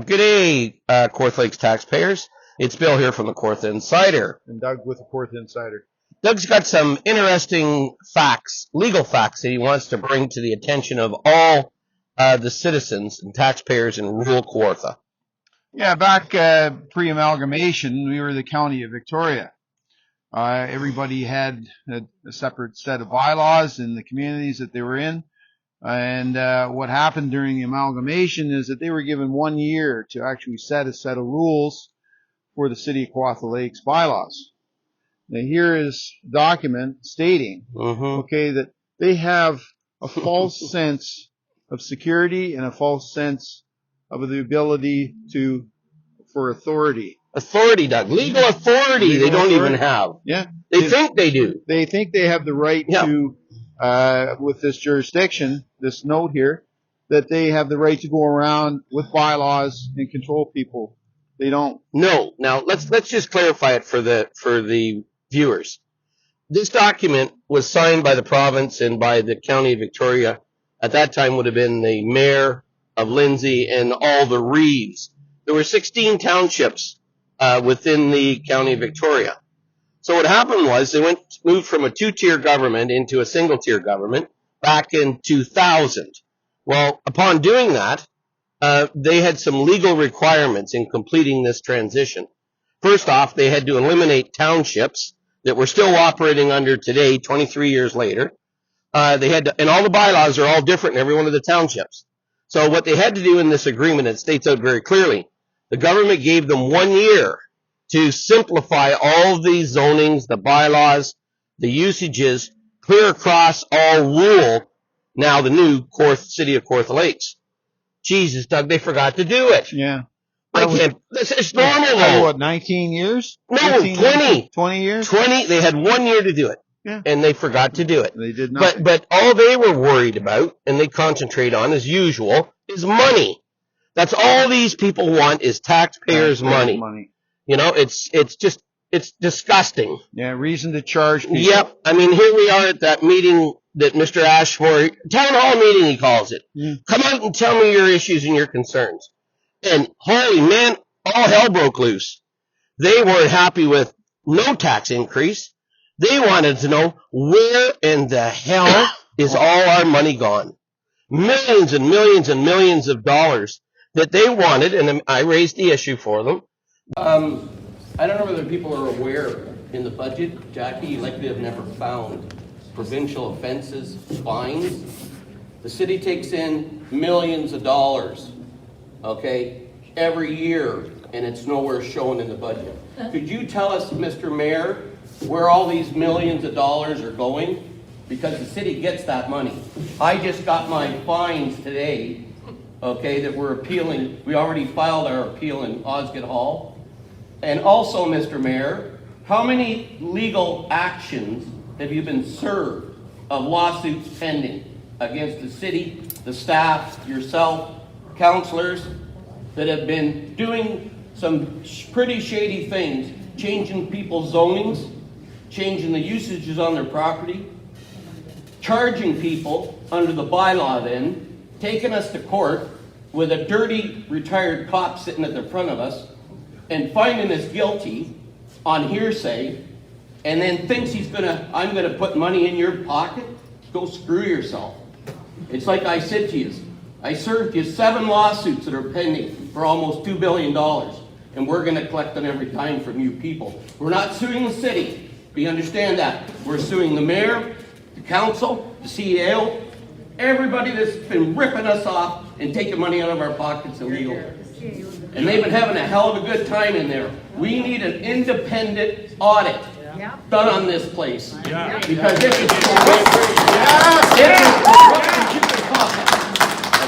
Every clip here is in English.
Good day, Kawartha Lakes taxpayers. It's Bill here from the Kawartha Insider. And Doug with the Kawartha Insider. Doug's got some interesting facts, legal facts, that he wants to bring to the attention of all the citizens and taxpayers in rural Kawartha. Yeah, back pre-amalgamation, we were the county of Victoria. Everybody had a separate set of bylaws in the communities that they were in. And what happened during the amalgamation is that they were given 1 year to actually set a set of rules for the city of Kawartha Lakes bylaws. Now here is a document stating, okay, that they have a false sense of security and a false sense of the ability for authority. Authority, Doug. Legal authority they don't even have. Yeah. They think they do. They think they have the right to, with this jurisdiction, this note here, that they have the right to go around with bylaws and control people. They don't. No. Now let's just clarify it for the viewers. This document was signed by the province and by the county of Victoria. At that time would have been the mayor of Lindsay and all the reeves. There were 16 townships within the county of Victoria. So what happened was they moved from a two-tier government into a single-tier government back in 2000. Well, upon doing that, they had some legal requirements in completing this transition. First off, they had to eliminate townships that we're still operating under today, 23 years later. They had to, and all the bylaws are all different in every one of the townships. So what they had to do in this agreement, it states out very clearly, the government gave them 1 year to simplify all the zonings, the bylaws, the usages, clear across all rural, now the new city of Kawartha Lakes. Jesus, Doug, they forgot to do it. Yeah. It's normal, though. What, 19 years? No, 20. 20 years? 20. They had 1 year to do it. Yeah. And they forgot to do it. They did not. But all they were worried about, and they concentrate on as usual, is money. That's all these people want is taxpayers' money. You know, it's disgusting. Yeah, reason to charge people. Yep. I mean, here we are at that meeting that Mr. Ashmore, town hall meeting he calls it. Come out and tell me your issues and your concerns. And holy man, all hell broke loose. They weren't happy with no tax increase. They wanted to know where in the hell is all our money gone. Millions and millions and millions of dollars that they wanted, and I raised the issue for them. I don't know whether people are aware in the budget, Jackie, you likely have never found provincial offenses, fines. The city takes in millions of dollars, okay, every year, and it's nowhere shown in the budget. Could you tell us, Mr. Mayor, where all these millions of dollars are going? Because the city gets that money. I just got my fines today, okay, that we're appealing. We already filed our appeal in Osgoode Hall. And also, Mr. Mayor, how many legal actions have you been served of lawsuits pending against the city, the staff, yourself, councillors that have been doing some pretty shady things, changing people's zonings, changing the usages on their property, charging people under the bylaw then, taking us to court with a dirty retired cop sitting at the front of us and finding us guilty on hearsay, and then thinks I'm gonna put money in your pocket? Go screw yourself. It's like I said to you, I served you 7 lawsuits that are pending for almost $2 billion, and we're gonna collect them every time from you people. We're not suing the city, but you understand that. We're suing the mayor, the council, the CEO, everybody that's been ripping us off and taking money out of our pockets illegally. And they've been having a hell of a good time in there. We need an independent audit done on this place. Because it is corrupt. It is corrupt and you can talk it.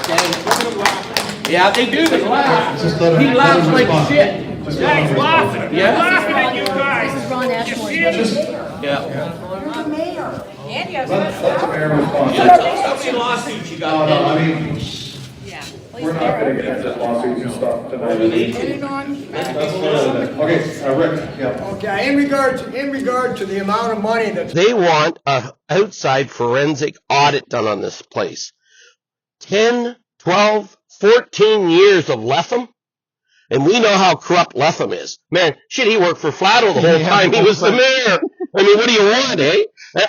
Okay? Yeah, they do. They laugh. He laughs like shit. Yeah, he's laughing. Yeah. He's laughing at you guys. This is Ron Ashmore. Yeah. You're the mayor. And you have That's a fair response. How many lawsuits you got? No, I mean, yeah. we're not gonna get into lawsuits and stuff tonight. Okay, Rick, yeah. Okay, in regard to the amount of money that's They want a outside forensic audit done on this place. 10, 12, 14 years of Letham. And we know how corrupt Letham is. Man, shit, he worked for Flatto the whole time he was the mayor. I mean, what do you want, eh?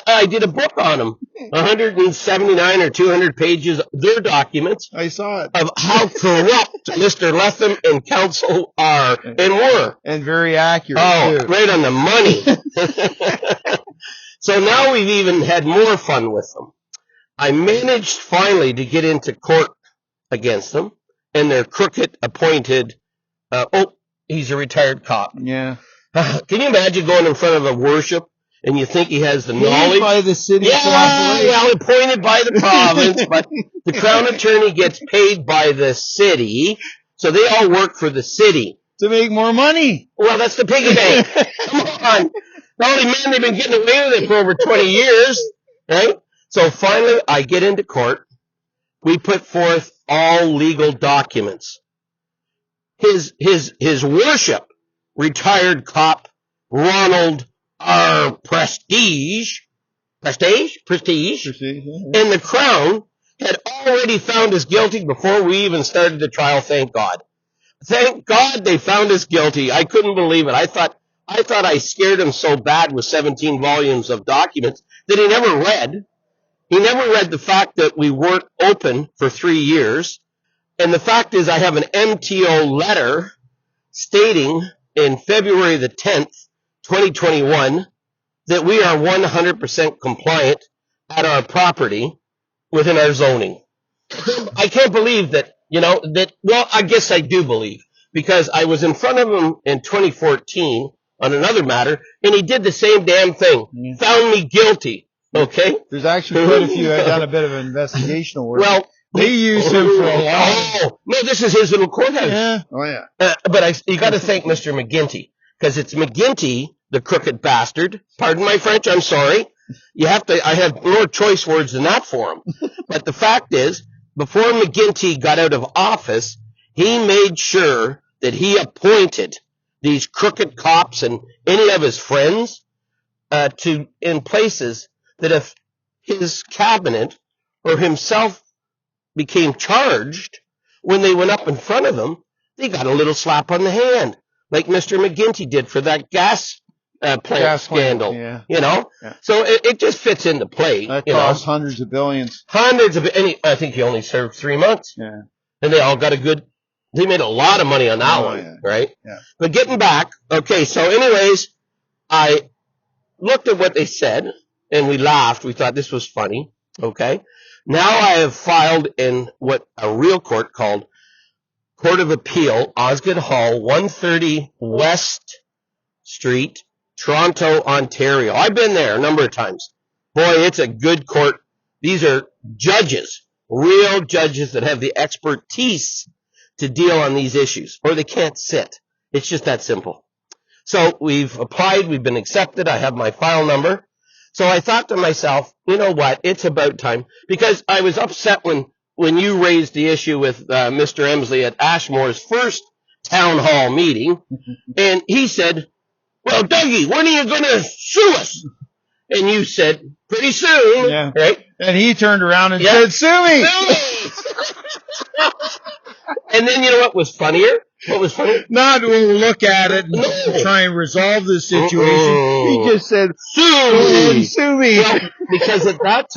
I did a book on him. 179 or 200 pages, their documents. I saw it. Of how corrupt Mr. Letham and council are and were. And very accurate, too. Right on the money. So now we've even had more fun with them. I managed finally to get into court against them and their crooked appointed, he's a retired cop. Yeah. Can you imagine going in front of a worship and you think he has the Paid knowledge? by the city. Yeah, well, appointed by the province, but the crown attorney gets paid by the city, so they all work for the city. To make more money. Well, that's the piggy bank. Come on. Holy man, they've been getting away with it for over 20 years, right? So finally, I get into court. We put forth all legal documents. His worship, retired cop Ronald R. Prestige, and the Crown had already found us guilty before we even started the trial, thank God. Thank God they found us guilty. I couldn't believe it. I thought I scared him so bad with 17 volumes of documents that he never read. He never read the fact that we weren't open for 3 years. And the fact is I have an MTO letter stating in February the 10th, 2021, that we are 100% compliant at our property within our zoning. I can't believe that, well, I guess I do believe, because I was in front of him in 2014 on another matter, and he did the same damn thing. Yeah. Found me guilty, okay? There's actually quite a few. I've done a bit of investigational work. Well, they use him for a lot. Oh, no, this is his little courthouse. Yeah. Oh, yeah. But you got to thank Mr. McGinty, because it's McGinty, the crooked bastard. Pardon my French, I'm sorry. I have more choice words than that for him. But the fact is, before McGinty got out of office, he made sure that he appointed these crooked cops and any of his friends in places that if his cabinet or himself became charged, when they went up in front of him, they got a little slap on the hand, like Mr. McGinty did for that gas plant scandal. Yeah. Yeah. So it just fits into play. That cost hundreds of billions. I think he only served 3 months. Yeah. And they all got they made a lot of money on that one, yeah. right? Yeah. But getting back, okay, so anyways, I looked at what they said, and we laughed. We thought this was funny, okay? Now I have filed in what a real court called Court of Appeal, Osgoode Hall, 130 West Street, Toronto, Ontario. I've been there a number of times. Boy, it's a good court. These are judges, real judges that have the expertise to deal on these issues, or they can't sit. It's just that simple. So we've applied, we've been accepted, I have my file number. So I thought to myself, you know what, it's about time, because I was upset when you raised the issue with Mr. Emsley at Ashmore's first town hall meeting, and he said, well, Dougie, when are you going to sue us? And you said, pretty soon, yeah. Right? And he turned around and said, sue me! And then you know what was funnier? What was funny? Not we'll look at it and try and resolve the situation. He just said, sue me. Well, because at that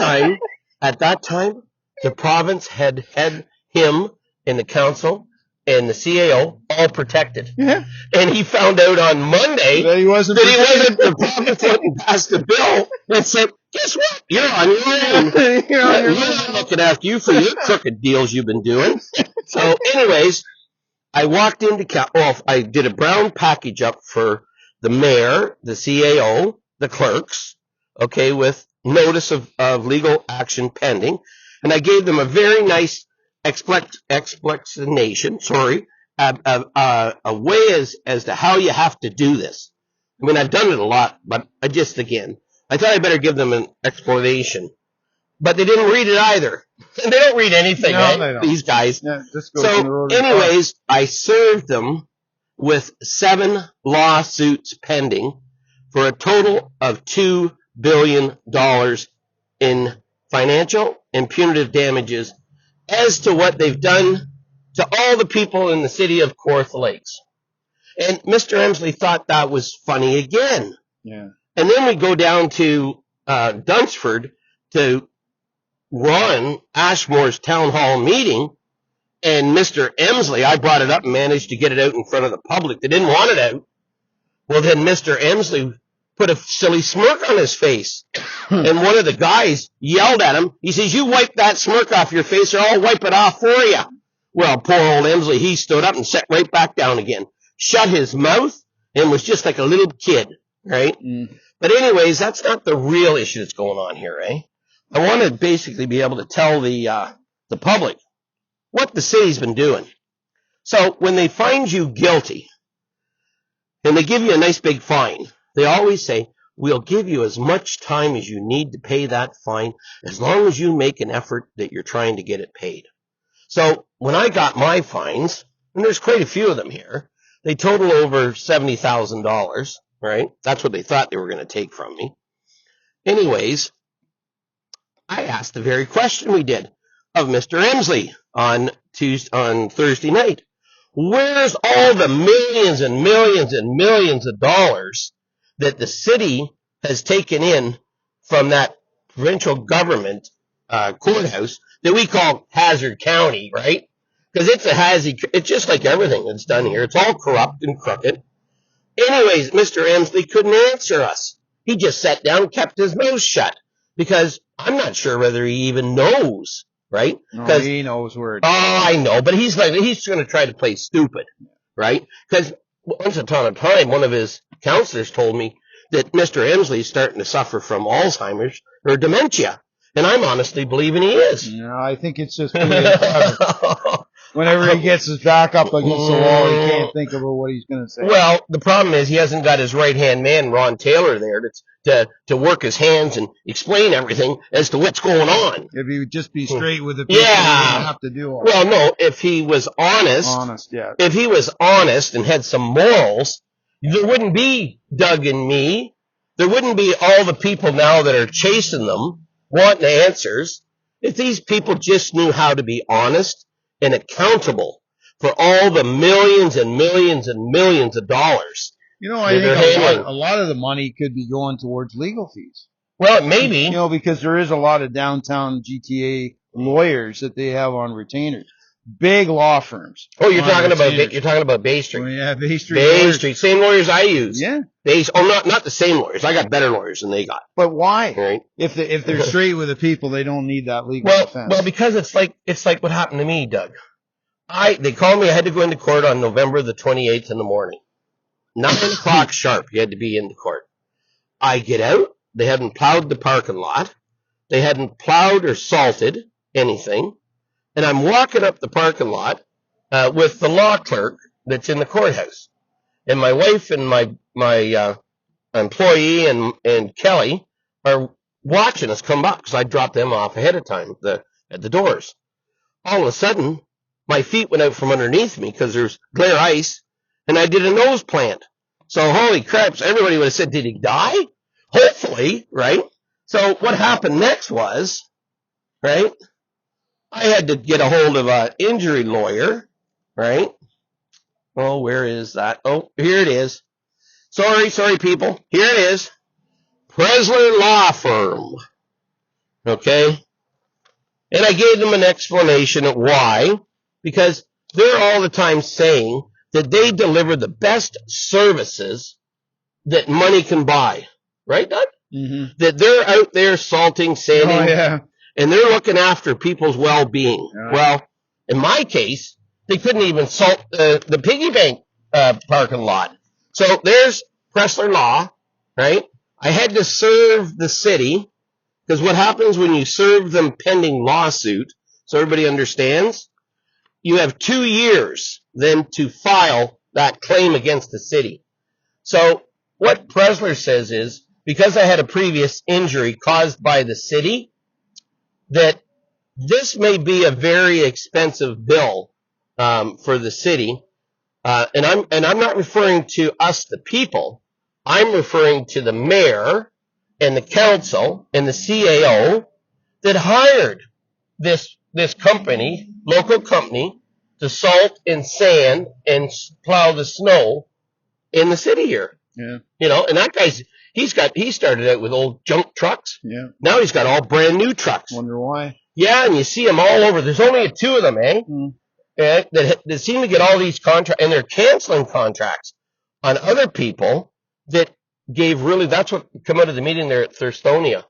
time, the province had him and the council and the CAO all protected. Yeah. And he found out on Monday that he wasn't the province went and passed a bill that said, guess what? You're on your own. You're not looking after you for your crooked deals you've been doing. So, anyways, I walked into I did a brown package up for the mayor, the CAO, the clerks, okay, with notice of legal action pending, and I gave them a very nice explanation, a way as to how you have to do this. I mean, I've done it a lot, but I thought I better give them an explanation. But they didn't read it either. And they don't read anything, No, they don't. These guys. Yeah, just go from the So, road. anyways, I served them with 7 lawsuits pending for a total of $2 billion in financial and punitive damages as to what they've done to all the people in the city of Kawartha Lakes. And Mr. Emsley thought that was funny again. Yeah. And then we go down to Dunsford to Ron Ashmore's town hall meeting, and Mr. Emsley, I brought it up and managed to get it out in front of the public. They didn't want it out. Well, then Mr. Emsley put a silly smirk on his face, and one of the guys yelled at him. He says, "You wipe that smirk off your face or I'll wipe it off for you." Well, poor old Emsley, he stood up and sat right back down again, shut his mouth, and was just like a little kid, right? But anyways, that's not the real issue that's going on here, eh? I want to basically be able to tell the public what the city's been doing. So when they find you guilty and they give you a nice big fine, they always say, "We'll give you as much time as you need to pay that fine as long as you make an effort that you're trying to get it paid." So when I got my fines, and there's quite a few of them here, they total over $70,000, right? That's what they thought they were going to take from me. Anyways, I asked the very question we did of Mr. Emsley on Thursday night. Where's all the millions and millions and millions of dollars that the city has taken in from that provincial government courthouse that we call Hazard County, right? Because it's just like everything that's done here. It's all corrupt and crooked. Anyways, Mr. Emsley couldn't answer us. He just sat down and kept his mouth shut. Because I'm not sure whether he even knows, right? No, he knows where it's I know, but he's going to try to play stupid, right? Because once upon a time, one of his counselors told me that Mr. Emsley is starting to suffer from Alzheimer's or dementia. And I'm honestly believing he is. No, I think it's just whenever he gets his back up against the wall, he can't think about what he's going to say. Well, the problem is he hasn't got his right-hand man, Ron Taylor, there to work his hands and explain everything as to what's going on. If he would just be straight with the people, he wouldn't have to do all that. Well, no, if he was honest, if he was honest and had some morals, there wouldn't be Doug and me. There wouldn't be all the people now that are chasing them, wanting answers. If these people just knew how to be honest and accountable for all the millions and millions and millions of dollars. You know, I think a lot of the money could be going towards legal fees. Well, maybe. You know, because there is a lot of downtown GTA lawyers that they have on retainers. Big law firms. Oh, you're talking about Bay Street. Oh, yeah, Bay Street. Bay Street. Same lawyers I use. Yeah. Not the same lawyers. I got better lawyers than they got. But why? Right? If they're straight with the people, they don't need that legal defense. Well, because it's like what happened to me, Doug. They called me. I had to go into court on November the 28th in the morning. 9 o'clock sharp. You had to be in the court. I get out. They hadn't plowed the parking lot. They hadn't plowed or salted anything. And I'm walking up the parking lot with the law clerk that's in the courthouse. And my wife and my employee and Kelly are watching us come up because I dropped them off ahead of time at the doors. All of a sudden, my feet went out from underneath me because there's glare ice, and I did a nose plant. So holy crap, everybody would have said, did he die? Hopefully, right? So what happened next was, right, I had to get a hold of an injury lawyer, right? Oh, where is that? Oh, here it is. Sorry, people. Here it is. Presler Law Firm. Okay? And I gave them an explanation of why. Because they're all the time saying that they deliver the best services that money can buy. Right, Doug? that they're out there salting, sanding, Oh, yeah. and they're looking after people's well-being. Right. Well, in my case, they couldn't even salt the piggy bank parking lot. So there's Pressler Law, right? I had to serve the city, because what happens when you serve them pending lawsuit, so everybody understands, you have 2 years then to file that claim against the city. So what Pressler says is, because I had a previous injury caused by the city, that this may be a very expensive bill for the city, and I'm not referring to us, the people. I'm referring to the mayor and the council and the CAO that hired this company, local company, to salt and sand and plow the snow in the city here. Yeah. You know, and that guy's he started out with old junk trucks. Yeah. Now he's got all brand new trucks. Wonder why. Yeah, and you see them all over. There's only 2 of them, eh? That seem to get all these contracts, and they're canceling contracts on other people that gave really. That's what come out of the meeting there at Thurstonia,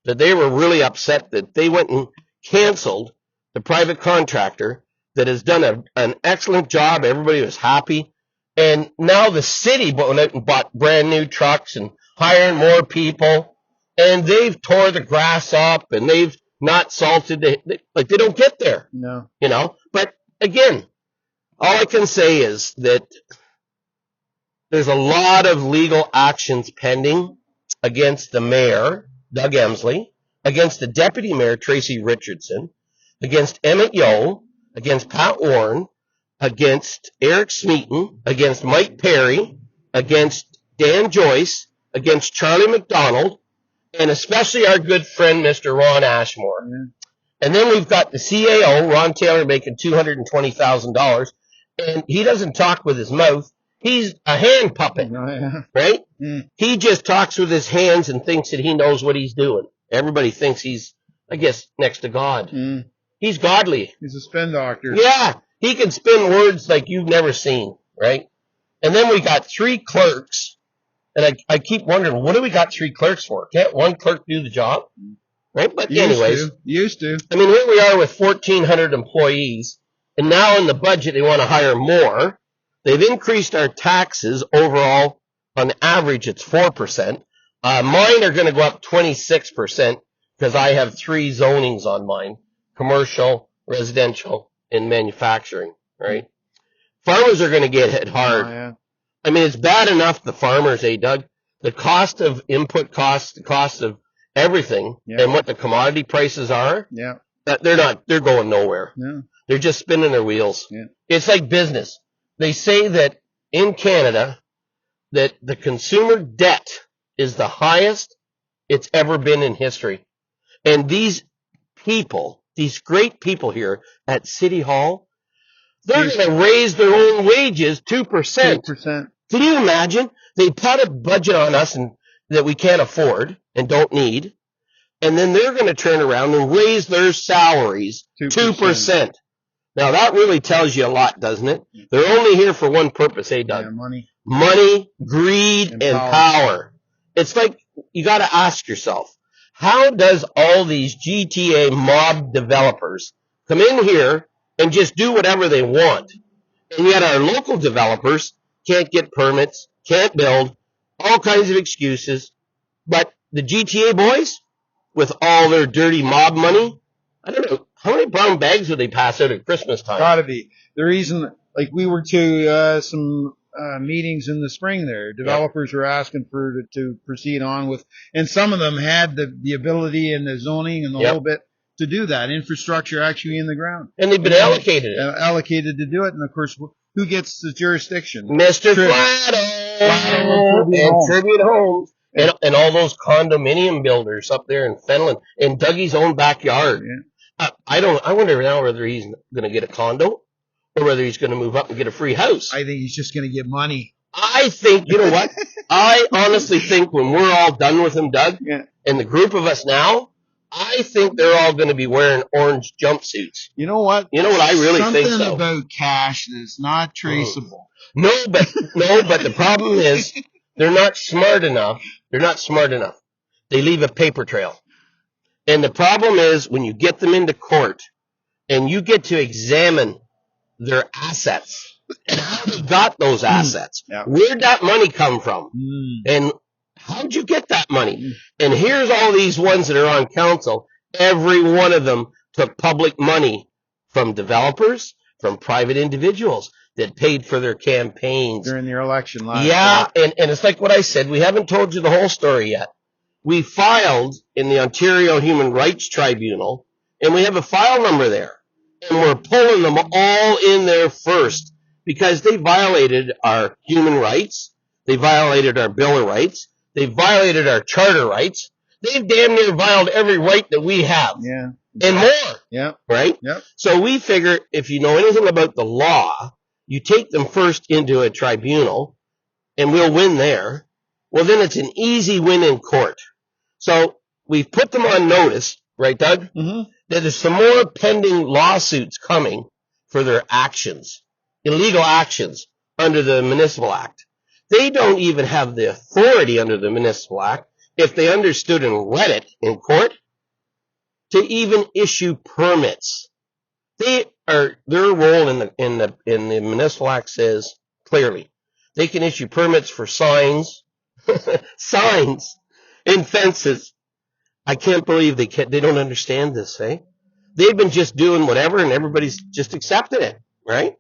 that they were really upset that they went and canceled the private contractor that has done an excellent job. Everybody was happy, and now the city went out and bought brand new trucks and hiring more people, and they've tore the grass up and they've not salted. They don't get there. No. You know, but again, all I can say is that there's a lot of legal actions pending against the mayor, Doug Emsley, against the deputy mayor, Tracy Richardson, against Emmett Yeo, against Pat Warren, against Eric Smeaton, against Mike Perry, against Dan Joyce, against Charlie McDonald, and especially our good friend, Mr. Ron Ashmore. Yeah. And then we've got the CAO, Ron Taylor, making $220,000, and he doesn't talk with his mouth. He's a hand puppet, Oh, yeah. right? He just talks with his hands and thinks that he knows what he's doing. Everybody thinks he's, I guess, next to God. He's godly. He's a spin doctor. Yeah, he can spin words like you've never seen, right? And then we got 3 clerks, and I keep wondering, what do we got 3 clerks for? Can't one clerk do the job? Right? But anyways. Used to. I mean, here we are with 1,400 employees, and now in the budget they want to hire more. They've increased our taxes overall. On average, it's 4%. Mine are going to go up 26% because I have 3 zonings on mine: commercial, residential, and manufacturing, right? Farmers are going to get hit hard. Oh, yeah. I mean, it's bad enough, the farmers, Doug? The cost of input costs, the cost of everything, and what the commodity prices are, they're going nowhere. Yeah. They're just spinning their wheels. Yeah. It's like business. They say that in Canada, that the consumer debt is the highest it's ever been in history. And these people, these great people here at City Hall, they're going to raise their own wages 2%. 2%. Can you imagine? They put a budget on us that we can't afford and don't need, and then they're going to turn around and raise their salaries 2%. Now, that really tells you a lot, doesn't it? They're only here for one purpose, Doug? Yeah, money. Money, greed, and power. It's like you got to ask yourself, how does all these GTA mob developers come in here and just do whatever they want, and yet our local developers can't get permits, can't build, all kinds of excuses, but the GTA boys, with all their dirty mob money, I don't know, how many brown bags would they pass out at Christmas time? Gotta be. The reason, like, we were to some meetings in the spring there. Developers were asking to proceed on with, and some of them had the ability and the zoning and the whole bit to do that. Infrastructure actually in the ground. And they've been allocated it. Allocated to do it. And of course, who gets the jurisdiction? Mr. Flatto and Tribute Homes. And all those condominium builders up there in Fenland, in Dougie's own backyard. Yeah. I wonder now whether he's going to get a condo or whether he's going to move up and get a free house. I think he's just going to get money. I think, you know what? I honestly think when we're all done with him, Doug, and the group of us now, I think they're all going to be wearing orange jumpsuits. You know what? You know what? I really think so. Something about cash that's not traceable. No, but the problem is they're not smart enough. They're not smart enough they leave a paper trail. And the problem is when you get them into court and you get to examine their assets and how they got those assets, where'd that money come from? And how'd you get that money? And here's all these ones that are on council. Every one of them took public money from developers, from private individuals that paid for their campaigns. During their election last year. And it's like what I said, we haven't told you the whole story yet. We filed in the Ontario Human Rights Tribunal, and we have a file number there. And we're pulling them all in there first because they violated our human rights. They violated our Bill of Rights. They violated our charter rights. They've damn near violated every right that we have. Yeah. And more. Yeah. Right? Yep. So we figure if you know anything about the law, you take them first into a tribunal, and we'll win there. Well, then it's an easy win in court. So we've put them on notice, right, Doug? Mm-hmm. That there's some more pending lawsuits coming for their actions, illegal actions under the Municipal Act. They don't even have the authority under the Municipal Act, if they understood and read it in court, to even issue permits. Their role in the Municipal Act says clearly they can issue permits for signs, signs, and fences. I can't believe they don't understand this, eh? They've been just doing whatever, and everybody's just accepted it, right?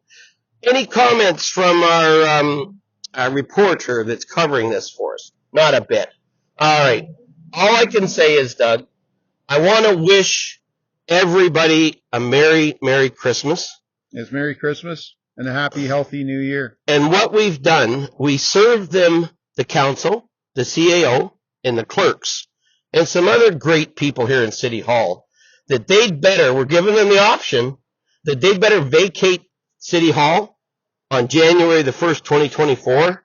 Any comments from our reporter that's covering this for us? Not a bit. All right. All I can say is, Doug, I want to wish everybody a Merry, Merry Christmas. It's Merry Christmas and a happy, healthy New Year. And what we've done, we served them, the council, the CAO, and the clerks, and some other great people here in City Hall, that we're giving them the option, that they'd better vacate City Hall on January the 1st, 2024,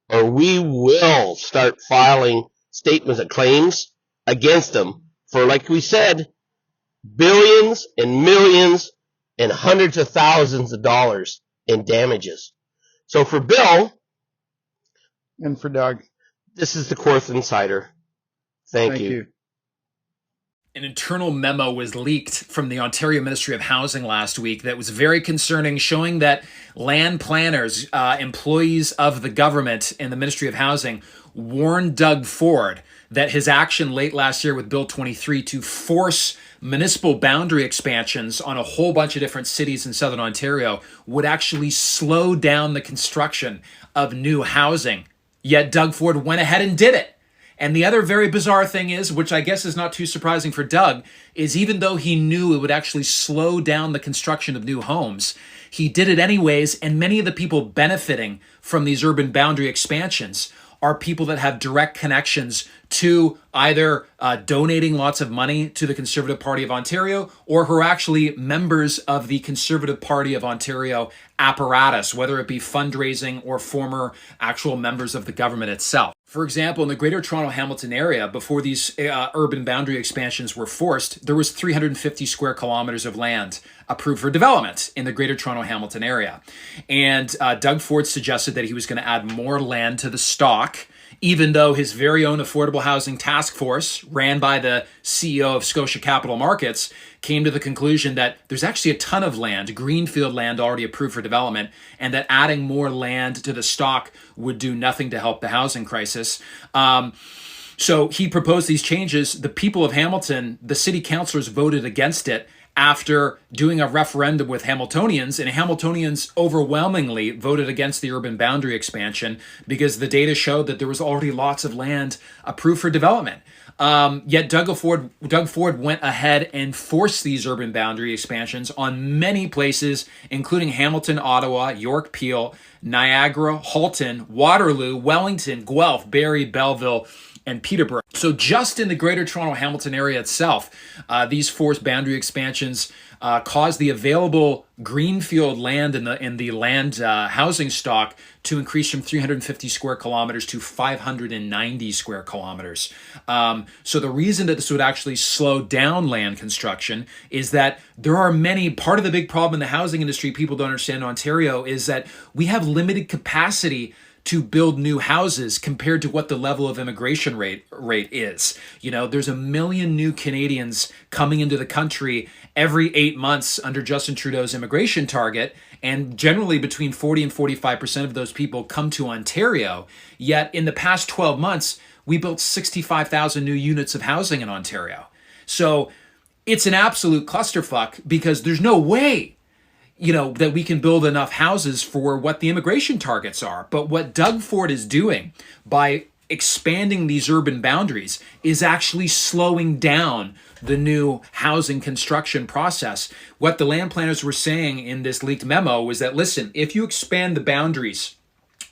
or we will start filing statements of claims against them for, like we said, billions and millions and hundreds of thousands of dollars in damages. So for Bill and for Doug, this is the Korth Insider. Thank you. An internal memo was leaked from the Ontario Ministry of Housing last week that was very concerning, showing that land planners, employees of the government in the Ministry of Housing, warned Doug Ford that his action late last year with Bill 23 to force municipal boundary expansions on a whole bunch of different cities in Southern Ontario would actually slow down the construction of new housing. Yet Doug Ford went ahead and did it. And the other very bizarre thing is, which I guess is not too surprising for Doug, is even though he knew it would actually slow down the construction of new homes, he did it anyways, and many of the people benefiting from these urban boundary expansions are people that have direct connections to either donating lots of money to the Conservative Party of Ontario, or who are actually members of the Conservative Party of Ontario apparatus, whether it be fundraising or former actual members of the government itself. For example, in the Greater Toronto Hamilton area, before these urban boundary expansions were forced, there was 350 square kilometers of land approved for development in the Greater Toronto Hamilton area. And Doug Ford suggested that he was going to add more land to the stock, even though his very own Affordable Housing Task Force, ran by the CEO of Scotia Capital Markets, came to the conclusion that there's actually a ton of land, greenfield land already approved for development, and that adding more land to the stock would do nothing to help the housing crisis. So he proposed these changes. The people of Hamilton, the city councillors, voted against it after doing a referendum with Hamiltonians, and Hamiltonians overwhelmingly voted against the urban boundary expansion because the data showed that there was already lots of land approved for development. Yet Doug Ford went ahead and forced these urban boundary expansions on many places, including Hamilton, Ottawa, York, Peel, Niagara, Halton, Waterloo, Wellington, Guelph, Barrie, Belleville, and Peterborough. So just in the Greater Toronto Hamilton area itself, these forced boundary expansions caused the available greenfield land in the land housing stock to increase from 350 square kilometers to 590 square kilometers. So the reason that this would actually slow down land construction is that there are part of the big problem in the housing industry people don't understand in Ontario is that we have limited capacity to build new houses compared to what the level of immigration rate is. You know, there's 1 million new Canadians coming into the country every 8 months under Justin Trudeau's immigration target, and generally between 40 and 45% of those people come to Ontario. Yet in the past 12 months, we built 65,000 new units of housing in Ontario. So it's an absolute clusterfuck because there's no way, you know, that we can build enough houses for what the immigration targets are. But what Doug Ford is doing by expanding these urban boundaries is actually slowing down the new housing construction process. What the land planners were saying in this leaked memo was that, listen, if you expand the boundaries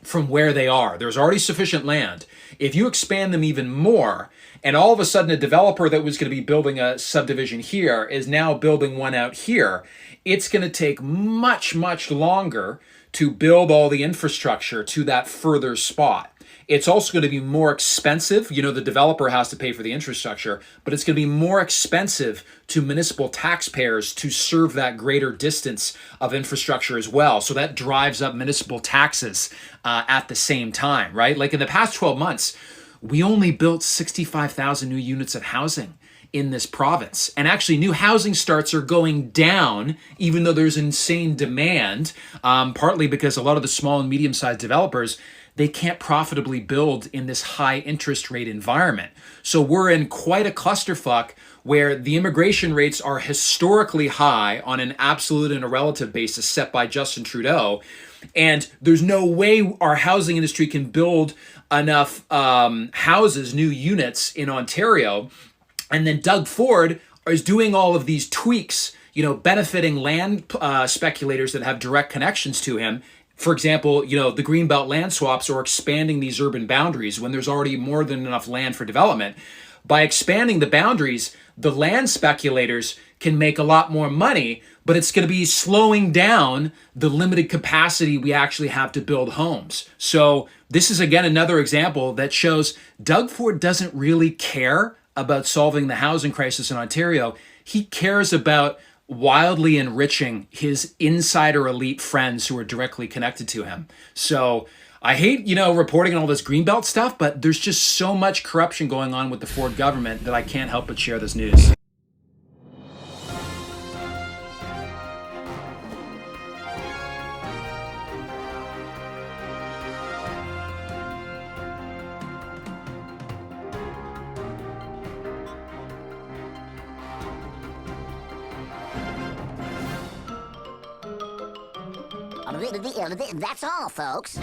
from where they are, there's already sufficient land. If you expand them even more, and all of a sudden a developer that was going to be building a subdivision here is now building one out here, it's going to take much, much longer to build all the infrastructure to that further spot. It's also going to be more expensive. You know, the developer has to pay for the infrastructure, but it's going to be more expensive to municipal taxpayers to serve that greater distance of infrastructure as well. So that drives up municipal taxes at the same time, right? Like in the past 12 months, we only built 65,000 new units of housing in this province. And actually, new housing starts are going down, even though there's insane demand, partly because a lot of the small and medium-sized developers, they can't profitably build in this high interest rate environment. So we're in quite a clusterfuck where the immigration rates are historically high on an absolute and a relative basis set by Justin Trudeau. And there's no way our housing industry can build enough houses, new units in Ontario. And then Doug Ford is doing all of these tweaks, you know, benefiting land speculators that have direct connections to him. For example, you know, the Greenbelt land swaps or expanding these urban boundaries when there's already more than enough land for development. By expanding the boundaries, the land speculators can make a lot more money, but it's going to be slowing down the limited capacity we actually have to build homes. So this is, again, another example that shows Doug Ford doesn't really care about solving the housing crisis in Ontario. He cares about wildly enriching his insider elite friends who are directly connected to him. So I hate, you know, reporting on all this Greenbelt stuff, but there's just so much corruption going on with the Ford government that I can't help but share this news. That's all, folks.